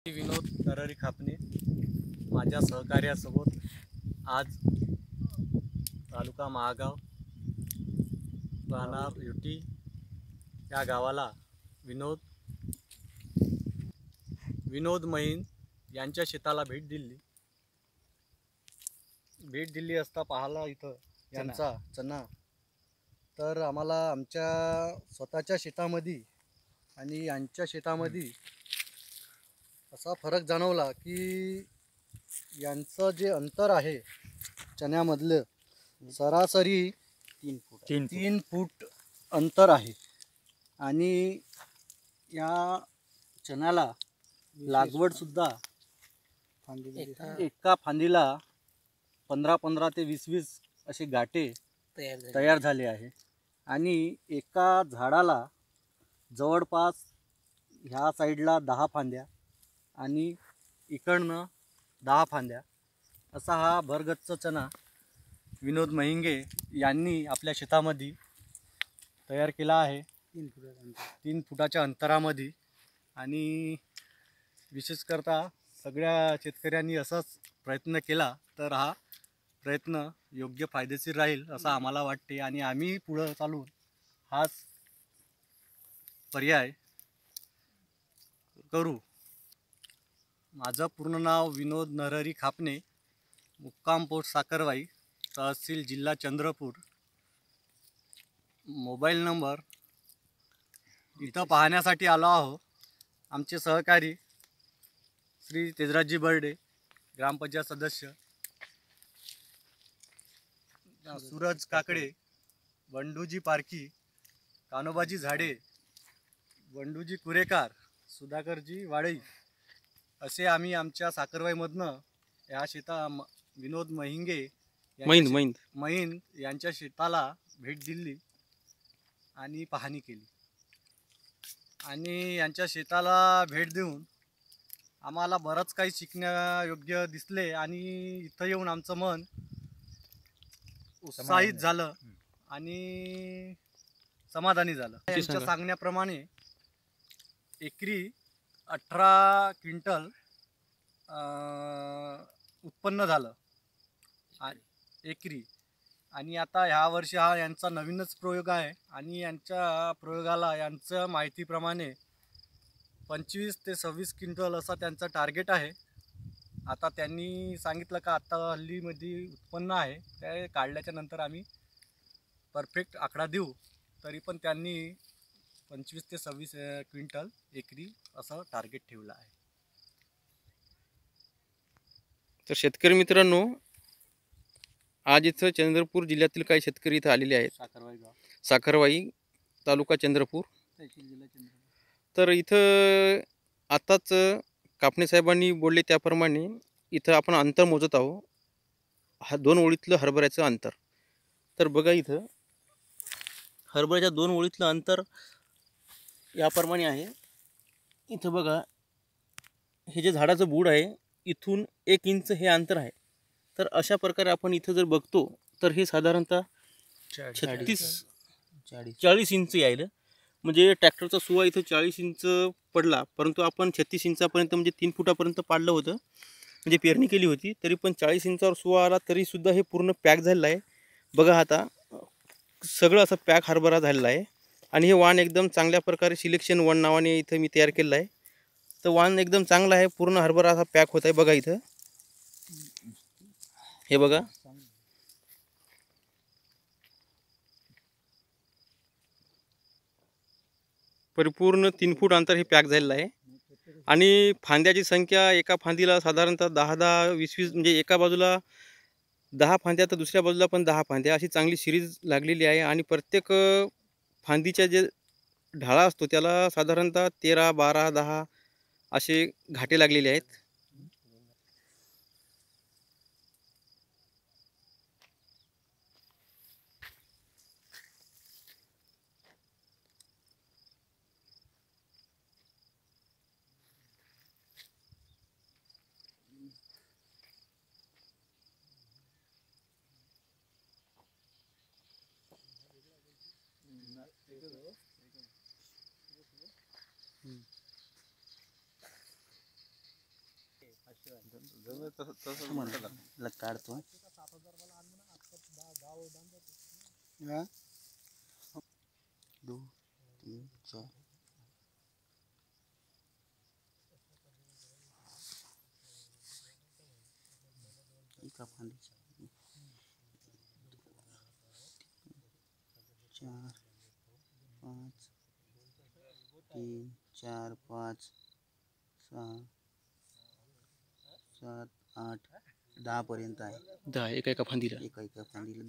विनोद नरहरी खापणे माझ्या सहकार्यासोबत आज तालुका महागाव राहणार युटी या गावाला विनोद महिन यांच्या शेताला भेट दिली असता पाहाला इथं यांचा चना तर आम्हाला आमच्या स्वतःच्या शेतामध्ये आणि यांच्या शेतामध्ये असा फरक जाणवला की यांचं जे अंतर आहे चण्यामधलं सरासरी 3 फूट अंतर आहे आणि या चण्याला लागवड सुद्धा एका फांदीला 15 ते 20 असे गाठे तयार झाले आहे आणि एका झाडाला जवळपास ह्या साईडला 10 फांद्या आणि इकडनं 10 फांद्या असा हा भरगच्च चना विनोद महिंगे यांनी आपल्या शेतामध्ये तयार केला आहे 3 फुटाच्या अंतरामध्ये। आणि विशेष करता सगळ्या शेतकऱ्यांनी असाच प्रयत्न केला तर हा प्रयत्न योग्य फायदेशीर राहील असं आम्हाला वाटते आणि आम्ही पुढे चालून हाच पर्याय करू। माझं पूर्ण नाव विनोद नरहरी खापणे, मुक्काम पोस्ट साखरवाई, तहसील जिल्हा चंद्रपूर। मोबाईल नंबर इथं पाहण्यासाठी आलो आहो। आमचे सहकारी श्री तेजराजी बर्डे, ग्रामपंचायत सदस्य, सूरज काकडे, बंडूजी पारखी, कानोबाजी झाडे, बंडूजी कुरेकार, सुधाकरजी वाडई असे आम्ही आमच्या साखरवाईमधनं या विनोद महिंगे महिंद यांच्या शेताला भेट दिली आणि पाहणी केली आणि यांच्या शेताला भेट देऊन आम्हाला बरंच काही शिकण्यायोग्य दिसले आणि इथं येऊन आमचं मन उत्साहित झालं आणि समाधानी झालं। यांच्या सांगण्याप्रमाणे एकरी 18 क्विंटल उत्पन्न झालं एकरी। आणि आता ह्या वर्षी हा यांचा नवीनच प्रयोग आहे आणि यांच्या प्रयोगाला यांच्या माहितीप्रमाणे 25 ते 26 क्विंटल असा त्यांचा टार्गेट आहे। आता त्यांनी सांगितलं का आता हल्लीमध्ये उत्पन्न आहे ते काढल्याच्या नंतर आम्ही परफेक्ट आकडा देऊ, तरी पण त्यांनी 25 ते 26 क्विंटल एकरी असं टार्गेट ठेवलं आहे। तर शेतकरी मित्रांनो, आज इथं चंद्रपूर जिल्ह्यातील काही शेतकरी इथं आलेले आहेत। साखरवाई तालुका चंद्रपूर, तहसील जिल्हा चंद्रपूर। तर इथं आताच कापणे साहेबांनी बोलले त्याप्रमाणे इथं आपण अंतर मोजत आहोत, हा 2 ओळीतलं हरभऱ्याचं अंतर। तर बघा इथं हरभऱ्याच्या 2 ओळीतलं अंतर याप्रमाणे आहे। इथं बघा हे जे झाडाचं बुड आहे इथून 1 इंच हे अंतर आहे। तर अशा प्रकारे आपण इथं जर बघतो तर हे साधारणतः 40 इंच यायला, म्हणजे ट्रॅक्टरचा सुवा इथं 40 इंच पडला, परंतु आपण 36 इंचापर्यंत म्हणजे 3 फुटापर्यंत पाडलं होतं, म्हणजे पेरणी केली होती, तरी पण 40 इंचावर सुवा आला तरीसुद्धा हे पूर्ण पॅक झालेलं आहे। बघा आता सगळं असं पॅक हरभरा झालेला आहे आणि हे वाण एकदम चांगल्या प्रकारे सिलेक्शन वन नावाने इथं मी तयार केलेलं आहे। तर वाण एकदम चांगला आहे, पूर्ण हरभरा असा पॅक होत आहे। बघा इथं हे बघा परिपूर्ण 3 फूट अंतर हे पॅक झालेलं आहे आणि फांद्याची संख्या एका फांदीला साधारणतः 10-20 म्हणजे एका बाजूला 10 फांद्या तर दुसऱ्या बाजूला पण 10 फांद्या अशी चांगली सिरीज लागलेली आहे आणि प्रत्येक फांदीच्या जे ढाळा असतो त्याला साधारणतः 13, 12, 10 असे घाटे लागलेले आहेत। काढतो दोन तीन चार एका फांदीची 4 5 3 4 5 6 7 8 10 पर्यंत आहे. 10 एका फांदीला. एका फांदीला 10